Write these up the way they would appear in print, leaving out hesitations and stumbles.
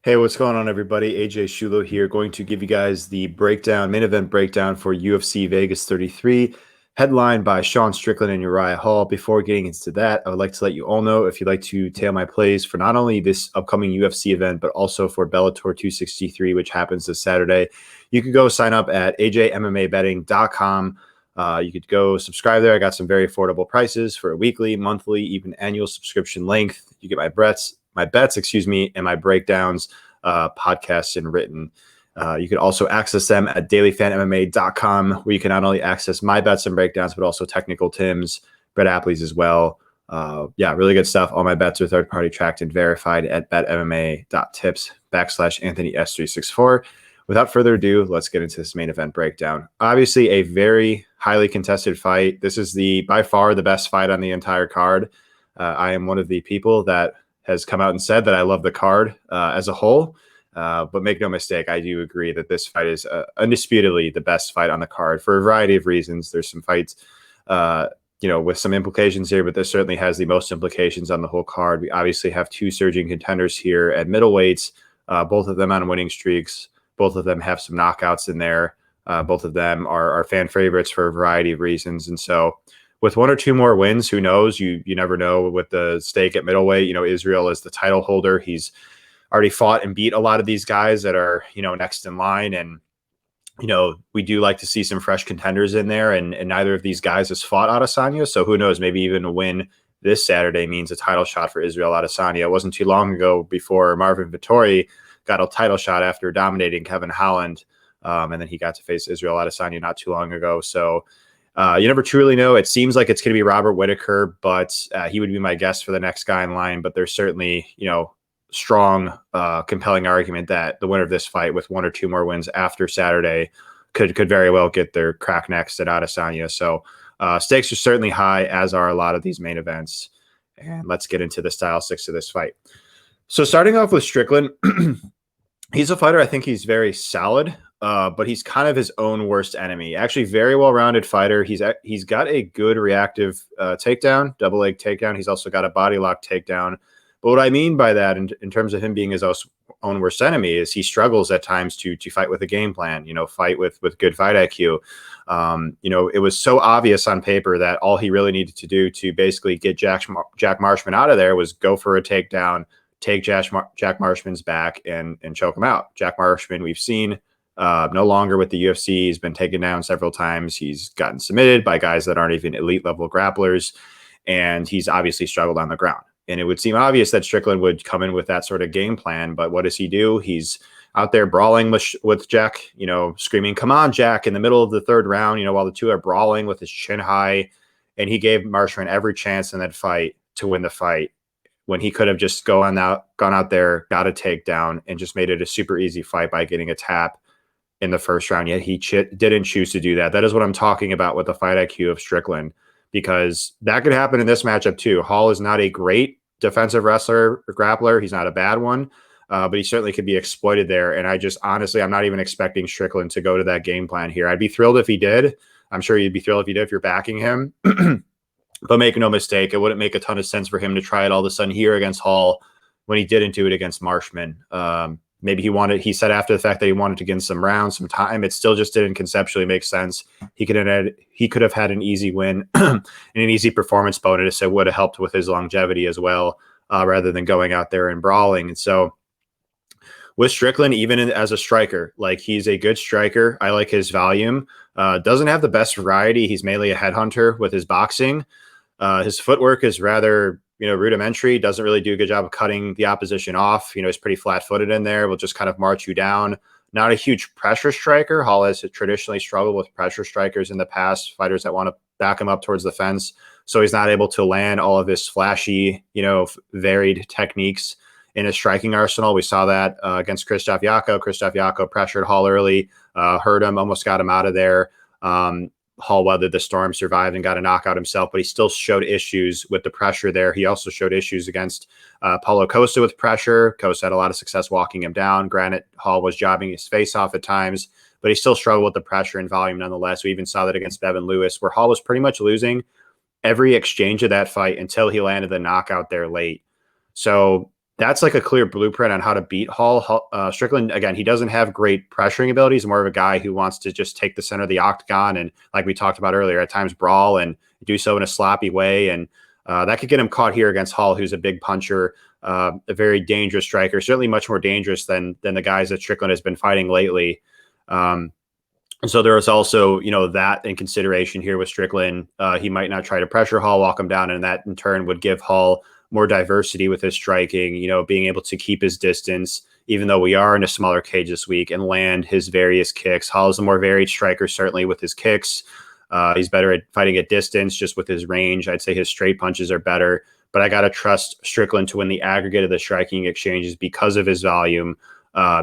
Hey, what's going on, everybody? AJ Shulo here, going to give you guys the main event breakdown for UFC Vegas 33, headlined by Sean Strickland and Uriah Hall. Before getting into that, I would like to let you all know if you'd like to tail my plays for not only this upcoming UFC event, but also for Bellator 263, which happens this Saturday, you could go sign up at betmma.tips. You could go subscribe there. I got some very affordable prices for a weekly, monthly, even annual subscription length. You get my bets, and my breakdowns, podcasts, and written. You can also access them at dailyfanmma.com, where you can not only access my bets and breakdowns, but also technical Tim's, Brett Apley's as well. Really good stuff. All my bets are third-party tracked and verified at betmma.tips/AnthonyS364. Without further ado, let's get into this main event breakdown. Obviously, a very highly contested fight. This is by far the best fight on the entire card. I am one of the people that has come out and said that I love the card as a whole. But make no mistake, I do agree that this fight is undisputedly the best fight on the card for a variety of reasons. There's some fights, with some implications here, but this certainly has the most implications on the whole card. We obviously have two surging contenders here at middleweights, both of them on winning streaks. Both of them have some knockouts in there. Both of them are fan favorites for a variety of reasons. And so with one or two more wins, who knows? You never know with the stake at middleweight. Israel is the title holder. He's already fought and beat a lot of these guys that are, next in line. And, we do like to see some fresh contenders in there. And neither of these guys has fought Adesanya. So who knows? Maybe even a win this Saturday means a title shot for Israel Adesanya. It wasn't too long ago before Marvin Vettori got a title shot after dominating Kevin Holland. And then he got to face Israel Adesanya not too long ago. So you never truly know. It seems like it's going to be Robert Whittaker, but he would be my guess for the next guy in line. But there's certainly, strong, compelling argument that the winner of this fight with one or two more wins after Saturday could very well get their crack next at Adesanya. So stakes are certainly high, as are a lot of these main events. And let's get into the style six of this fight. So starting off with Strickland, he's a fighter. I think he's very solid, but he's kind of his own worst enemy. Actually, very well-rounded fighter. He's got a good reactive takedown, double leg takedown. He's also got a body lock takedown. But what I mean by that, in terms of him being his own worst enemy, is he struggles at times to fight with a game plan. Fight with good fight IQ. It was so obvious on paper that all he really needed to do to basically get Jack Marshman out of there was go for a takedown, take Jack Marshman's back and choke him out. Jack Marshman, we've seen no longer with the UFC. He's been taken down several times. He's gotten submitted by guys that aren't even elite level grapplers, and he's obviously struggled on the ground. And it would seem obvious that Strickland would come in with that sort of game plan, but what does he do? He's out there brawling with Jack, screaming, "Come on, Jack," in the middle of the third round, while the two are brawling with his chin high, and he gave Marshman every chance in that fight to win the fight, when he could have just gone out there, got a takedown, and just made it a super easy fight by getting a tap in the first round. Yet he didn't choose to do that. That is what I'm talking about with the fight IQ of Strickland, because that could happen in this matchup too. Hall is not a great defensive wrestler or grappler. He's not a bad one, but he certainly could be exploited there. And I'm not even expecting Strickland to go to that game plan here. I'd be thrilled if he did. I'm sure you'd be thrilled if he did if you're backing him. But make no mistake, it wouldn't make a ton of sense for him to try it all of a sudden here against Hall when he didn't do it against Marshman. Maybe he said after the fact that he wanted to get some rounds, some time. It still just didn't conceptually make sense. He could have had an easy win and an easy performance bonus. It would have helped with his longevity as well, rather than going out there and brawling. And so with Strickland, even as a striker, like, he's a good striker. I like his volume. Doesn't have the best variety. He's mainly a headhunter with his boxing. His footwork is rather, rudimentary. Doesn't really do a good job of cutting the opposition off. He's pretty flat-footed in there. Will just kind of march you down. Not a huge pressure striker. Hall has traditionally struggled with pressure strikers in the past, fighters that want to back him up towards the fence. So he's not able to land all of his flashy, varied techniques in his striking arsenal. We saw that against Krzysztof Jotko. Krzysztof Jotko pressured Hall early, hurt him, almost got him out of there. Hall weathered the storm, survived, and got a knockout himself, but he still showed issues with the pressure there. He also showed issues against Paulo Costa with pressure. Costa had a lot of success walking him down. Granted, Hall was jobbing his face off at times, but he still struggled with the pressure and volume nonetheless. We even saw that against Bevan Lewis, where Hall was pretty much losing every exchange of that fight until he landed the knockout there late. So that's like a clear blueprint on how to beat Hall. Strickland, again, he doesn't have great pressuring abilities. More of a guy who wants to just take the center of the octagon and, like we talked about earlier, at times brawl and do so in a sloppy way. And that could get him caught here against Hall, who's a big puncher, a very dangerous striker, certainly much more dangerous than the guys that Strickland has been fighting lately. And so there is also, that in consideration here with Strickland. He might not try to pressure Hall, walk him down, and that in turn would give Hall more diversity with his striking, being able to keep his distance, even though we are in a smaller cage this week, and land his various kicks. Hall is a more varied striker, certainly with his kicks. He's better at fighting at distance, just with his range. I'd say his straight punches are better, but I got to trust Strickland to win the aggregate of the striking exchanges because of his volume,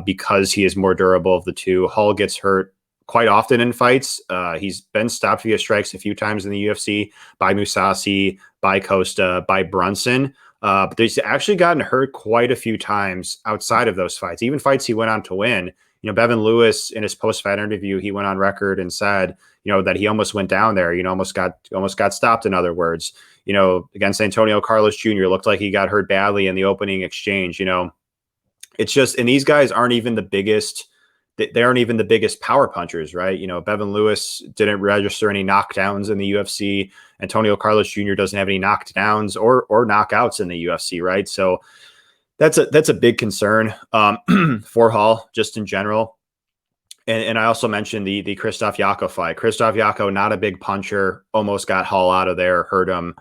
because he is more durable of the two. Hall gets hurt quite often in fights. He's been stopped via strikes a few times in the UFC by Mousasi, by Costa, by Brunson. But he's actually gotten hurt quite a few times outside of those fights, even fights he went on to win. Bevan Lewis, in his post-fight interview, he went on record and said, that he almost went down there, almost got stopped, in other words. Against Antonio Carlos Jr., looked like he got hurt badly in the opening exchange. It's just, and these guys aren't even the biggest. They aren't even the biggest power punchers, right? Bevan Lewis didn't register any knockdowns in the UFC. Antonio Carlos Jr. doesn't have any knockdowns or knockouts in the UFC, right? So that's a big concern for Hall, just in general. And I also mentioned the Krzysztof Jotko fight. Krzysztof Jotko, not a big puncher, almost got Hall out of there, hurt him.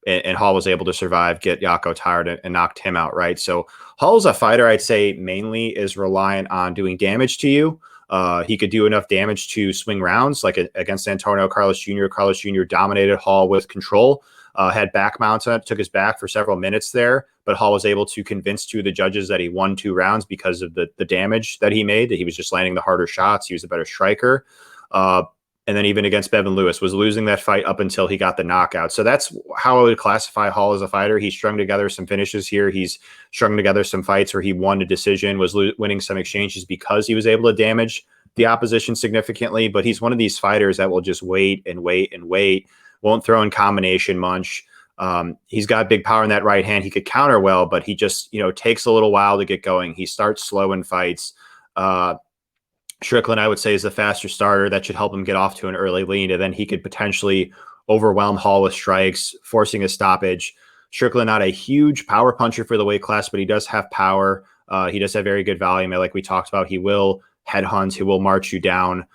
And Hall was able to survive, get Jotko tired, and knocked him out, right? So Hall's a fighter, I'd say, mainly is reliant on doing damage to you. He could do enough damage to swing rounds, like against Antonio Carlos Jr. Carlos Jr. dominated Hall with control, had back mounts on it, took his back for several minutes there, but Hall was able to convince two of the judges that he won 2 rounds because of the damage that he made, that he was just landing the harder shots. He was a better striker. And then even against Bevan Lewis, was losing that fight up until he got the knockout. So that's how I would classify Hall as a fighter. He strung together some finishes here. He's strung together some fights where he won a decision, was winning some exchanges because he was able to damage the opposition significantly. But he's one of these fighters that will just wait and wait and wait, won't throw in combination much. He's got big power in that right hand. He could counter well, but he just, takes a little while to get going. He starts slow in fights. Strickland, I would say, is the faster starter. That should help him get off to an early lead, and then he could potentially overwhelm Hall with strikes, forcing a stoppage. Strickland, not a huge power puncher for the weight class, but he does have power. He does have very good volume. Like we talked about, he will headhunt. He will march you down.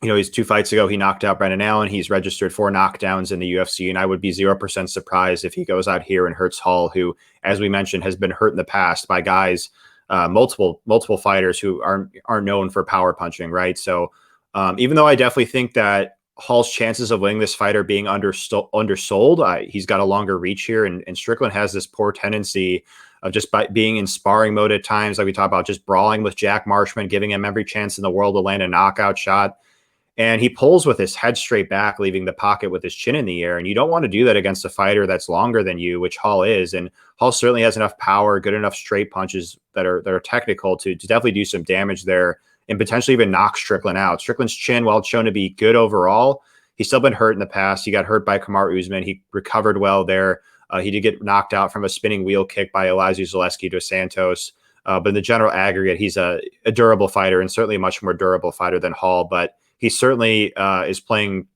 He's 2 fights ago, he knocked out Brendan Allen. He's registered 4 knockdowns in the UFC, and I would be 0% surprised if he goes out here and hurts Hall, who, as we mentioned, has been hurt in the past by guys, multiple fighters who aren't known for power punching, right? So even though I definitely think that Hall's chances of winning this fight are being undersold, he's got a longer reach here, and Strickland has this poor tendency of just by being in sparring mode at times, like we talked about, just brawling with Jack Marshman, giving him every chance in the world to land a knockout shot. And he pulls with his head straight back, leaving the pocket with his chin in the air. And you don't want to do that against a fighter that's longer than you, which Hall is. And Hall certainly has enough power, good enough straight punches that are technical to definitely do some damage there and potentially even knock Strickland out. Strickland's chin, while it's shown to be good overall, he's still been hurt in the past. He got hurt by Kamaru Usman. He recovered well there. He did get knocked out from a spinning wheel kick by Elizeu Zaleski dos Santos. But in the general aggregate, he's a durable fighter, and certainly a much more durable fighter than Hall. But he certainly is playing.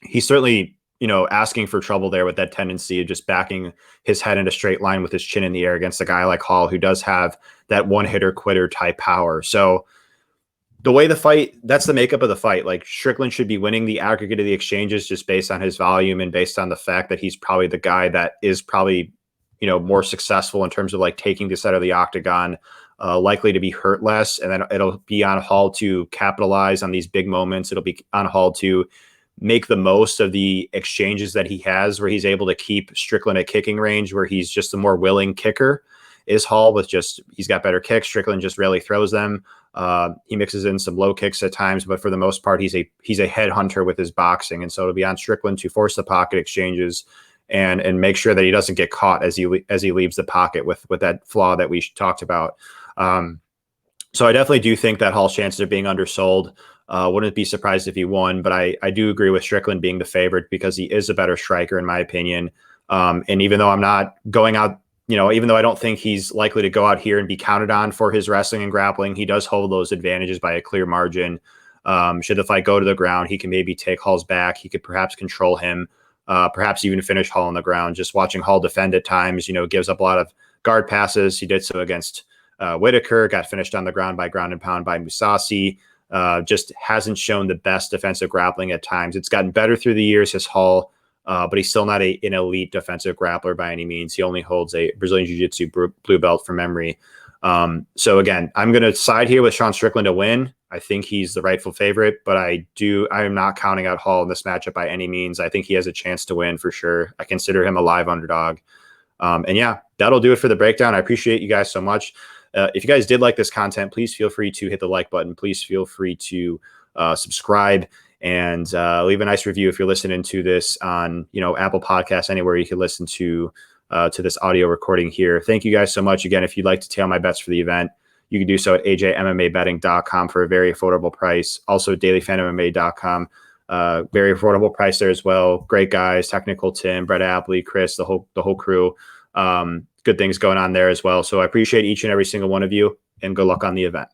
He's certainly, asking for trouble there with that tendency of just backing his head in a straight line with his chin in the air against a guy like Hall, who does have that one hitter quitter type power. So the way the fight, that's the makeup of the fight. Like, Strickland should be winning the aggregate of the exchanges just based on his volume and based on the fact that he's probably the guy that is probably, more successful in terms of like taking this out of the octagon. Likely to be hurt less, and then it'll be on Hall to capitalize on these big moments. It'll be on Hall to make the most of the exchanges that he has, where he's able to keep Strickland at kicking range, where he's just a more willing kicker. Is Hall, with just, he's got better kicks. Strickland just rarely throws them. He mixes in some low kicks at times, but for the most part, he's a headhunter with his boxing, and so it'll be on Strickland to force the pocket exchanges and make sure that he doesn't get caught as he leaves the pocket with that flaw that we talked about. So I definitely do think that Hall's chances are being undersold. Wouldn't be surprised if he won, but I do agree with Strickland being the favorite because he is a better striker, in my opinion. And even though I'm not going out, even though I don't think he's likely to go out here and be counted on for his wrestling and grappling, he does hold those advantages by a clear margin. Should the fight go to the ground, he can maybe take Hall's back. He could perhaps control him, perhaps even finish Hall on the ground. Just watching Hall defend at times, gives up a lot of guard passes. He did so against Whitaker, got finished on the ground by ground and pound by Mousasi. Just hasn't shown the best defensive grappling at times. It's gotten better through the years, his Hall, but he's still not an elite defensive grappler by any means. He only holds a Brazilian Jiu-Jitsu blue belt from memory. So again, I'm going to side here with Sean Strickland to win. I think he's the rightful favorite, but I am not counting out Hall in this matchup by any means. I think he has a chance to win for sure. I consider him a live underdog. And yeah, that'll do it for the breakdown. I appreciate you guys so much. If you guys did like this content, please feel free to hit the like button. Please feel free to subscribe and leave a nice review if you're listening to this on Apple Podcasts, anywhere you can listen to this audio recording here. Thank you guys so much. Again, if you'd like to tail my bets for the event, you can do so at ajmmabetting.com for a very affordable price. Also dailyfanmma.com, very affordable price there as well. Great guys, Technical Tim, Brett Apley, Chris, the whole crew. Good things going on there as well. So I appreciate each and every single one of you, and good luck on the event.